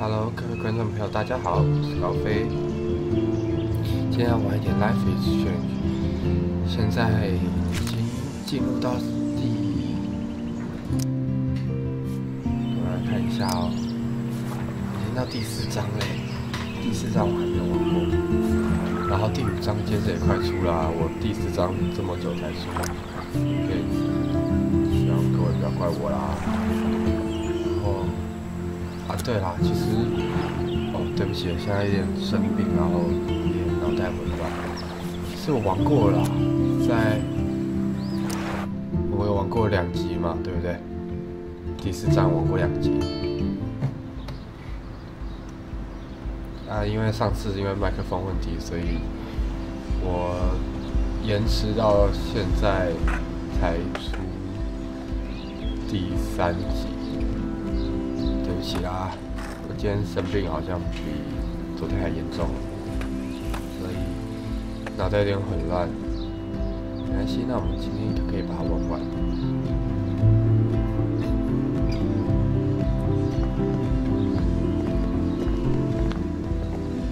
Hello， 各位观众朋友，大家好，我是高飞。今天要玩一点 Life is Strange。现在已经进入到我来看一下哦，已经到第4章嘞。第4章我还没有玩过，然后第5章接着也快出啦。我第4章这么久才出，所以希望各位不要怪我啦。然后。对啦，其实对不起，现在有点生病，然后有点脑袋混乱。其实我玩过了啦，我有玩过2集嘛，对不对？第4章玩过2集。因为上次因为麦克风问题，所以我延迟到现在才出第3集。对不起啦，我今天生病好像比昨天还严重，所以脑袋有点混乱。没关系，那我们今天就可以把它玩完。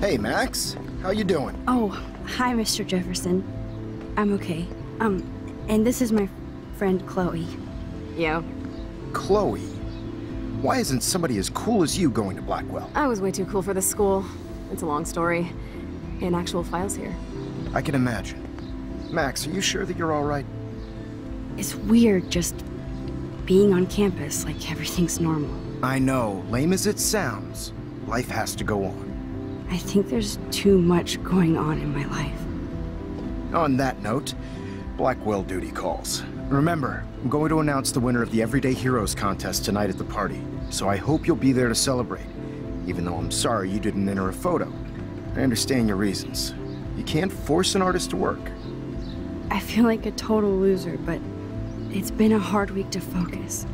Hey Max, how you doing? Oh, hi Mr. Jefferson. I'm okay. And this is my friend Chloe. Yeah. Chloe? Why isn't somebody as cool as you going to Blackwell? I was way too cool for this school. It's a long story. And actual files here. I can imagine. Max, are you sure that you're all right? It's weird just being on campus like everything's normal. I know, lame as it sounds, life has to go on. I think there's too much going on in my life. On that note, Blackwell duty calls. Remember, I'm going to announce the winner of the Everyday Heroes contest tonight at the party, so I hope you'll be there to celebrate, even though I'm sorry you didn't enter a photo. I understand your reasons. You can't force an artist to work. I feel like a total loser, but it's been a hard week to focus.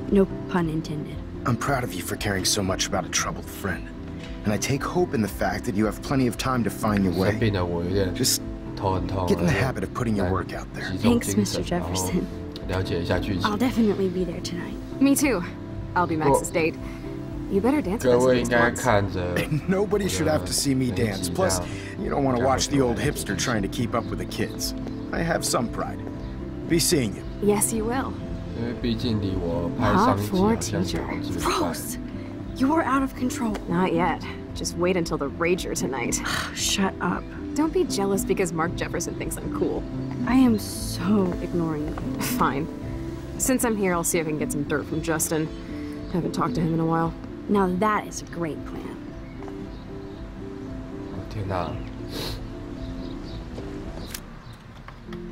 No pun intended. I'm proud of you for caring so much about a troubled friend, and I take hope in the fact that you have plenty of time to find your way. Just get in the habit of putting your work out there. Thanks, Mr. Jefferson. I'll definitely be there tonight. Me too. I'll be Max's date. You better dance with us. Nobody should have to see me dance. Plus, you don't want to watch the old hipster trying to keep up with the kids. I have some pride. Be seeing you. Yes, you will. Not for teacher. Gross! You're out of control. Not yet. Just wait until the rager tonight. Shut up. Don't be jealous because Mark Jefferson thinks I'm cool. I am so ignoring you. Fine. Since I'm here, I'll see if I can get some dirt from Justin. Haven't talked to him in a while. Now that is a great plan. 天哪！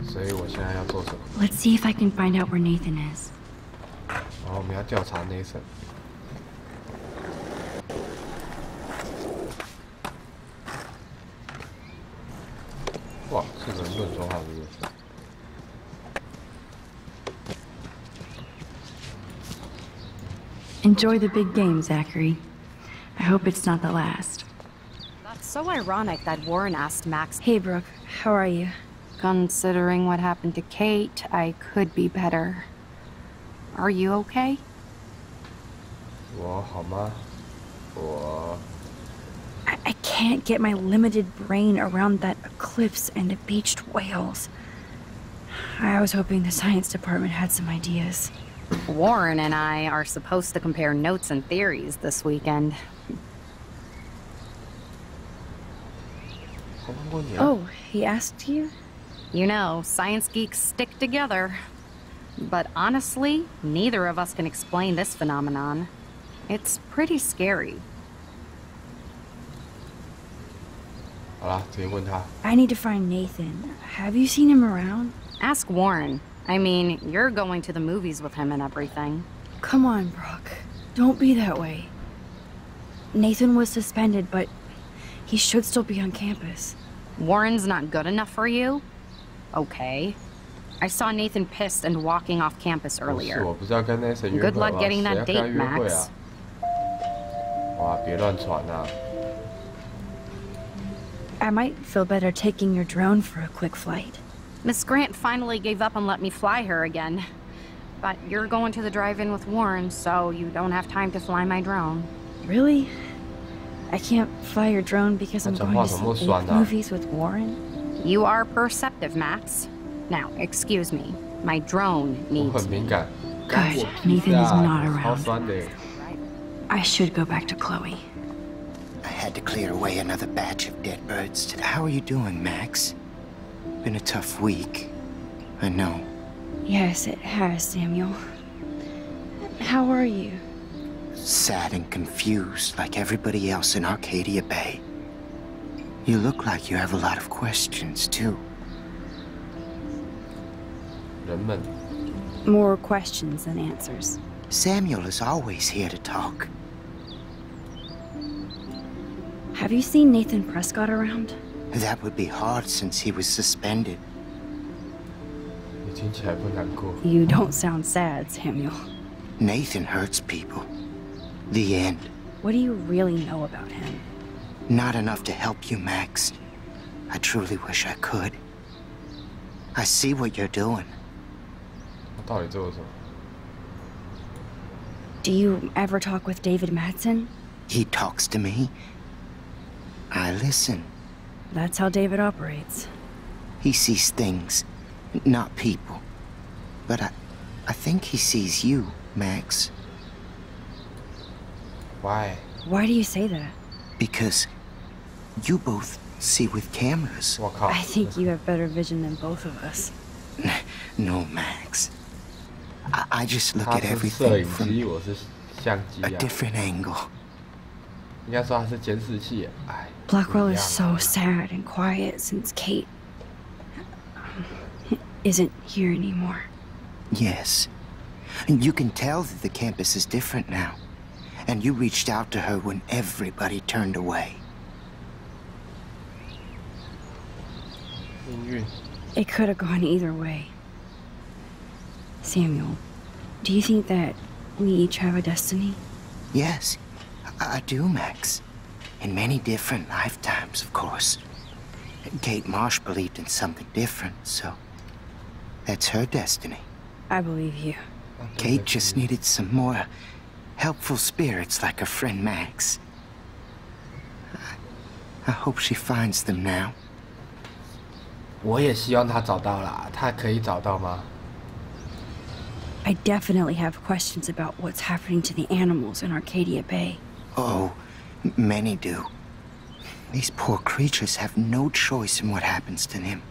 所以我现在要做什么 Let's see if I can find out where Nathan is. 然后我们要调查 Nathan。哇，是人论说话是不是？ Enjoy the big game, Zachary. I hope it's not the last. That's so ironic that Warren asked Max. Hey, Brooke. How are you? Considering what happened to Kate, I could be better. Are you okay? 我好吗？我 I can't get my limited brain around that eclipse and the beached whales. I was hoping the science department had some ideas. Warren and I are supposed to compare notes and theories this weekend. Oh, he asked you? You know, science geeks stick together. But honestly, neither of us can explain this phenomenon. It's pretty scary. I need to find Nathan. Have you seen him around? Ask Warren. I mean, you're going to the movies with him and everything. Come on, Brooke. Don't be that way. Nathan was suspended, but he should still be on campus. Warren's not good enough for you? Okay. I saw Nathan pissed and walking off campus earlier. Good luck getting that date, Max. 哇，别乱传啊！ I might feel better taking your drone for a quick flight. Miss Grant finally gave up and let me fly her again. But you're going to the drive-in with Warren, so you don't have time to fly my drone. Really? I can't fly your drone because I'm going to see 8 movies with Warren? You are perceptive, Max. Now, excuse me. My drone needs me. Good. Nathan is not around. I should go back to Chloe. I had to clear away another batch of dead birds. How are you doing, Max? Been a tough week. I know. Yes, it has, Samuel. How are you? Sad and confused, like everybody else in Arcadia Bay. You look like you have a lot of questions, too. More questions than answers. Samuel is always here to talk. Have you seen Nathan Prescott around? That would be hard since he was suspended. You don't sound sad, Samuel. Nathan hurts people. The end. What do you really know about him? Not enough to help you, Max. I truly wish I could. I see what you're doing. Do you ever talk with David Madsen? He talks to me. I listen. That's how David operates. He sees things, not people. But I think he sees you, Max. Why? Why do you say that? Because you both see with cameras. I think you have better vision than both of us. No, Max. I just look at everything from a different angle. Blackwell is so sad and quiet since Kate isn't here anymore. Yes. And you can tell that the campus is different now. And you reached out to her when everybody turned away. It could have gone either way. Samuel, do you think that we each have a destiny? Yes, I do, Max. In many different lifetimes, of course. Kate Marsh believed in something different, so that's her destiny. I believe you. Kate just needed some more helpful spirits like her friend Max. I hope she finds them now. 我也希望她找到啦，她可以找到吗？ I definitely have questions about what's happening to the animals in Arcadia Bay. Oh, many do. These poor creatures have no choice in what happens to them.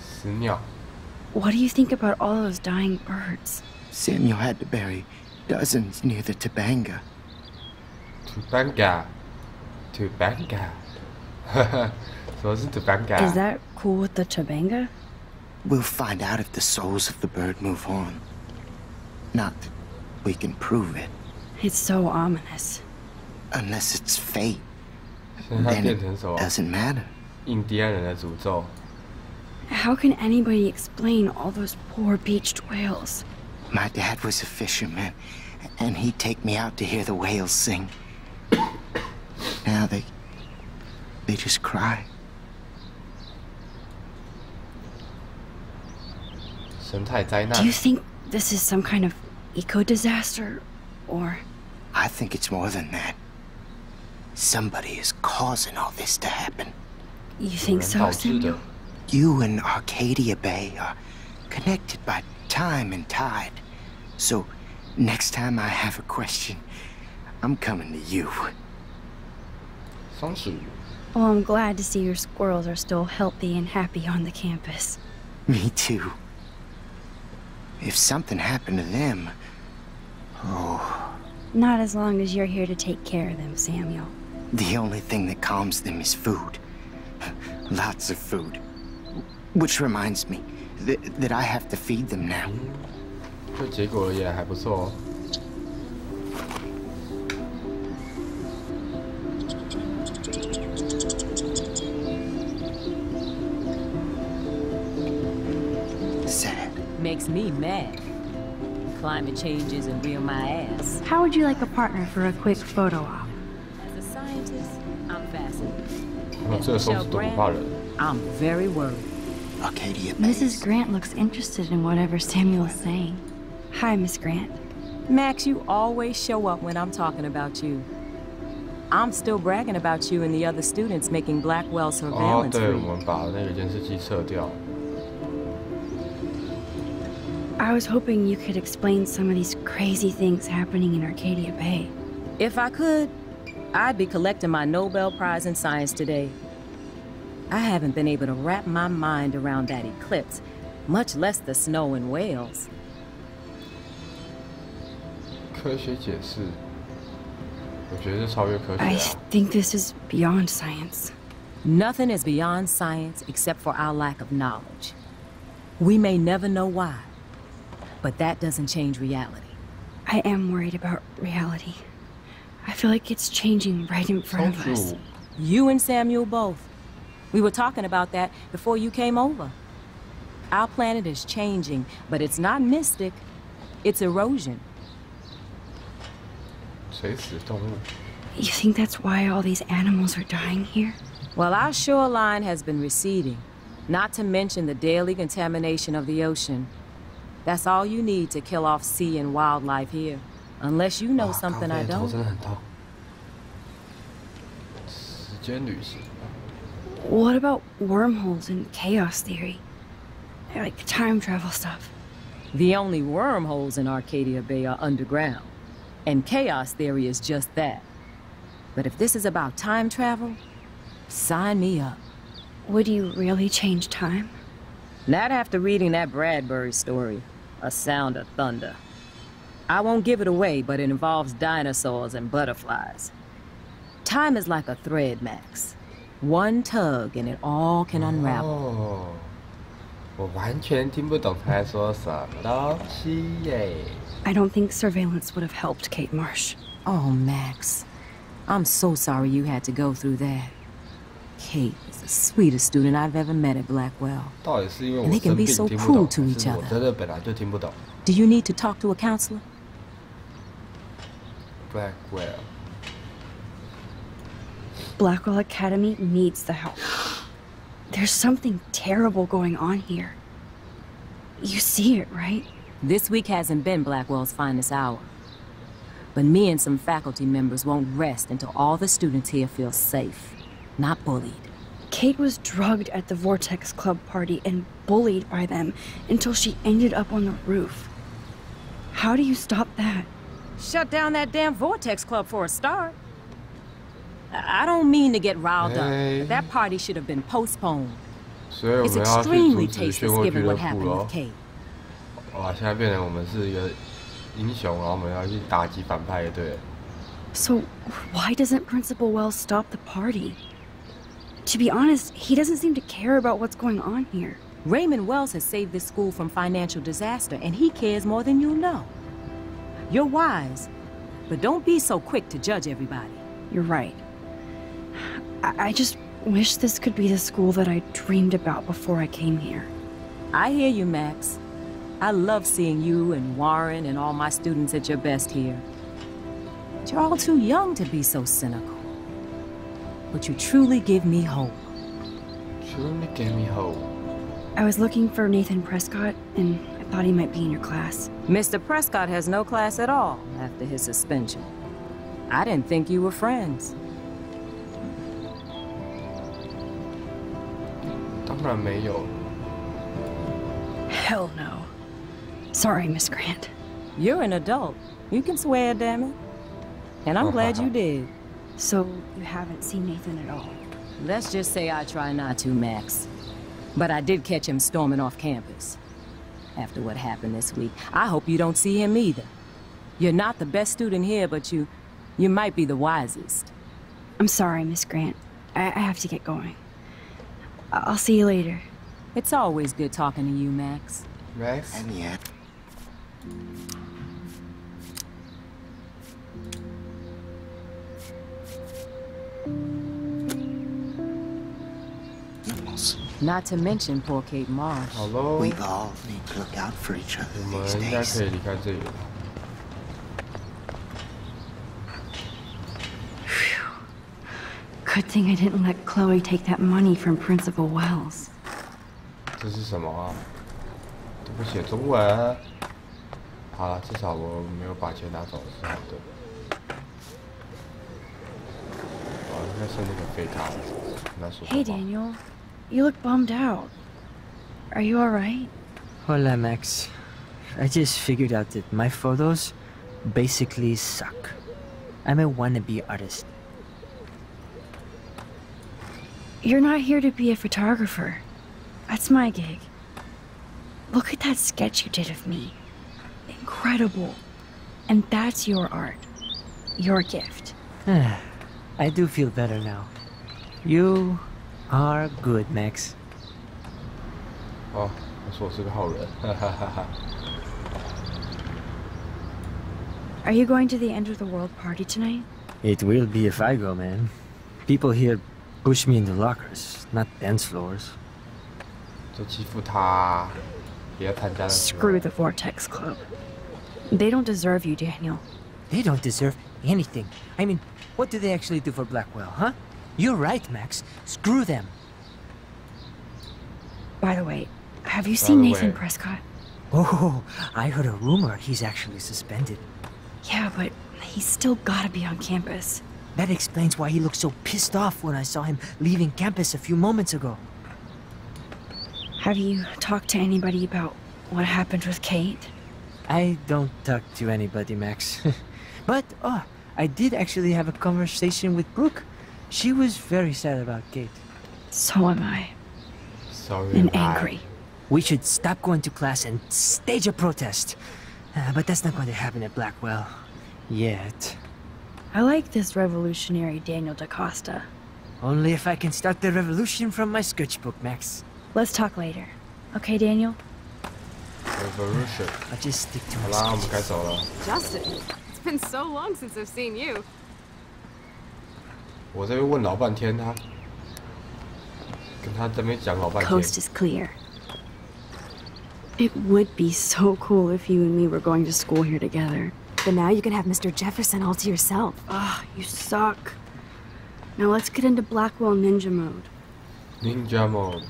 死鸟。 What do you think about all those dying birds? Samuel had to bury dozens near the Tabanga. Tabanga. Tabanga. 什么是 Tabanga? Is that cool with the Tabanga? We'll find out if the souls of the bird move on. Not that we can prove it. It's so ominous. Unless it's fate. Then it doesn't matter. 印第安人的诅咒。 How can anybody explain all those poor beached whales? My dad was a fisherman, and he'd take me out to hear the whales sing. Now they just cry. 生态灾难。 Do you think this is some kind of eco-disaster, or? I think it's more than that. Somebody is causing all this to happen. You think so, Samuel? You and Arcadia Bay are connected by time and tide. So, next time I have a question, I'm coming to you. 松鼠。 Well, I'm glad to see your squirrels are still healthy and happy on the campus. Me too. If something happened to them, oh... Not as long as you're here to take care of them, Samuel. The only thing that calms them is food. Lots of food. Which reminds me that I have to feed them now. 这结果而言还不错哦。 Sad. Makes me mad. Climate change isn't real my ass. How would you like a partner for a quick photo op? As a scientist, I'm fascinated. 这个松鼠都不怕人。 I'm very worried. Arcadia Bay. Mrs. Grant looks interested in whatever Samuel's saying. Hi, Miss Grant. Max, you always show up when I'm talking about you. I'm still bragging about you and the other students making Blackwell surveillance free. 对，我们把那个监视器撤掉。 I was hoping you could explain some of these crazy things happening in Arcadia Bay. If I could, I'd be collecting my Nobel Prize in Science today. I haven't been able to wrap my mind around that eclipse, much less the snow in Wales. 科学解释，我觉得是超越科学 I think this is beyond science. Nothing is beyond science except for our lack of knowledge. We may never know why, but that doesn't change reality. I am worried about reality. I feel like it's changing right in front of us. You and Samuel both. We were talking about that before you came over. Our planet is changing, but it's not mystic. It's erosion. 垂死动物。 You think that's why all these animals are dying here? Well, our shoreline has been receding, not to mention the daily contamination of the ocean. That's all you need to kill off sea and wildlife here, unless you know something I don't. 真的很痛。时间旅行。 What about wormholes and chaos theory? Like time travel stuff. The only wormholes in Arcadia Bay are underground, and chaos theory is just that. But if this is about time travel, sign me up. Would you really change time? Not after reading that Bradbury story, A Sound of Thunder. I won't give it away, but it involves dinosaurs and butterflies. Time is like a thread, Max. One tug and it all can unravel. 我完全听不懂他在说什么东西耶。 I don't think surveillance would have helped Kate Marsh. Oh, Max. I'm so sorry you had to go through that. Kate is the sweetest student I've ever met at Blackwell. 到底是因为我 And they 生 can 病 be so 听不 cruel 懂， to 还 each 是我 other. 真的本来就听不懂 Do you need to talk to a counselor? Blackwell. Blackwell Academy needs the help. There's something terrible going on here. You see it, right? This week hasn't been Blackwell's finest hour. But me and some faculty members won't rest until all the students here feel safe, not bullied. Kate was drugged at the Vortex Club party and bullied by them until she ended up on the roof. How do you stop that? Shut down that damn Vortex Club for a start. I don't mean to get riled up, but that party should have been postponed. It's extremely tasteless given what happened with Kate. 哇，现在变成我们是一个英雄，然后我们要去打击反派，对。 So, why doesn't Principal Wells stop the party? To be honest, he doesn't seem to care about what's going on here. Raymond Wells has saved this school from financial disaster, and he cares more than you know. You're wise, but don't be so quick to judge everybody. You're right. I just wish this could be the school that I dreamed about before I came here. I hear you, Max. I love seeing you and Warren and all my students at your best here. But you're all too young to be so cynical. But you truly give me hope. Truly give me hope. I was looking for Nathan Prescott, and I thought he might be in your class. Mr. Prescott has no class at all after his suspension. I didn't think you were friends. 当然没有。 Hell no. Sorry, Miss Grant. You're an adult. You can swear, damn it. And I'm glad you did. So, you haven't seen Nathan at all? Let's just say I try not to, Max. But I did catch him storming off campus. After what happened this week, I hope you don't see him either. You're not the best student here, but you might be the wisest. I'm sorry, Miss Grant. I have to get going. I'll see you later. It's always good talking to you, Max. Max. And yet... Not to mention poor Kate Marsh. Hello. We all need to look out for each other 我们 these 应该 days. 可以离开这里了。 Good thing I didn't let Chloe take that money from Principal Wells. 这是什么啊？都不写中文。好了，至少我没有把钱拿走是好的。应该是那个废卡。Hey Daniel, you look bummed out. Are you alright? Hola Max. I just figured out that my photos basically suck. I'm a wannabe artist. You're not here to be a photographer. That's my gig. Look at that sketch you did of me. Incredible. And that's your art. Your gift. I do feel better now. You are good, Max. 哦，他说我是个好人，哈哈哈哈。Are you going to the end of the world party tonight? It will be if I go, man. People here push me into lockers, not dance floors. 就欺负他，也要参加的。Screw the Vortex Club. They don't deserve you, Daniel. They don't deserve anything. I mean, what do they actually do for Blackwell, huh? You're right, Max. Screw them. By the way, have you seen Nathan Prescott? Oh, I heard a rumor he's actually suspended. Yeah, but he's still gotta be on campus. That explains why he looked so pissed off when I saw him leaving campus a few moments ago. Have you talked to anybody about what happened with Kate? I don't talk to anybody, Max. But, I did actually have a conversation with Brooke. She was very sad about Kate. So am I. Sorry. And angry. We should stop going to class and stage a protest. But that's not going to happen at Blackwell. Yet. I like this revolutionary Daniel DaCosta. Only if I can start the revolution from my sketchbook, Max. Let's talk later. Okay, Daniel? Revolution. I'll just stick to my sketchbook. 好啦，我们该走了。 Justin, it's been so long since I've seen you. 我这边问老半天，他跟他这边讲老半天。 Coast is clear. It would be so cool if you and me were going to school here together. But now you can have Mr. Jefferson all to yourself. Ah, you suck. Now let's get into Blackwell Ninja mode. Ninja mode.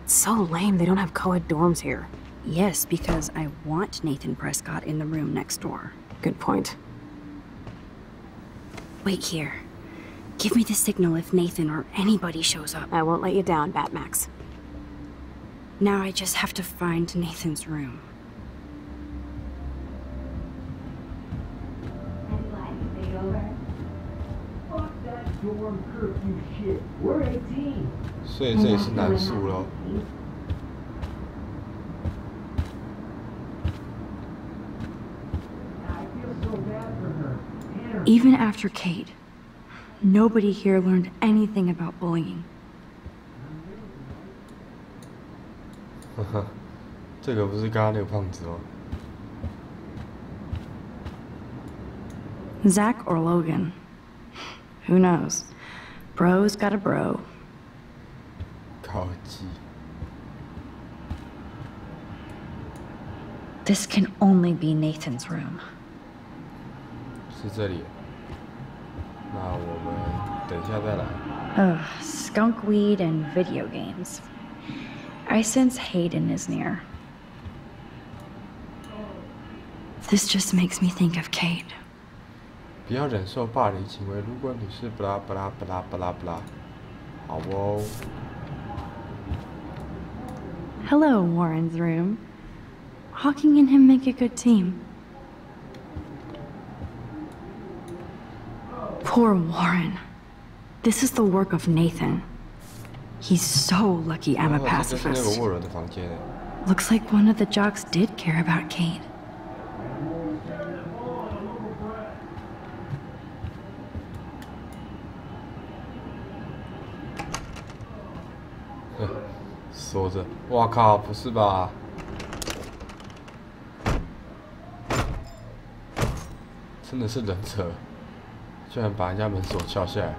It's so lame they don't have co-ed dorms here. Yes, because I want Nathan Prescott in the room next door. Good point. Wait here. Give me the signal if Nathan or anybody shows up. I won't let you down, Batmax. Now I just have to find Nathan's room. Fuck that dorm curfew shit. We're 18. 所以这也是男宿咯。 Even after Kate, nobody here learned anything about bullying. 呵呵，这个不是刚刚那个胖子哦。 Zach or Logan? Who knows? Bro's got a bro. 高级。 This can only be Nathan's room. 是这里。那我们等一下再来。 Ugh, skunk weed and video games. I sense Hayden is near. This just makes me think of Kate. 不要忍受霸凌行为。如果你是不啦不啦不啦不啦不啦，好哦。 Hello, Warren's room. Hawking and him make a good team. Poor Warren. This is the work of Nathan. He's so lucky I'm a 这是那个 pacifist. 沃伦的房间。 Looks like one of the jocks did care about Kate. 说着，哇靠，不是吧？真的是人扯，居然把人家门锁撬下来。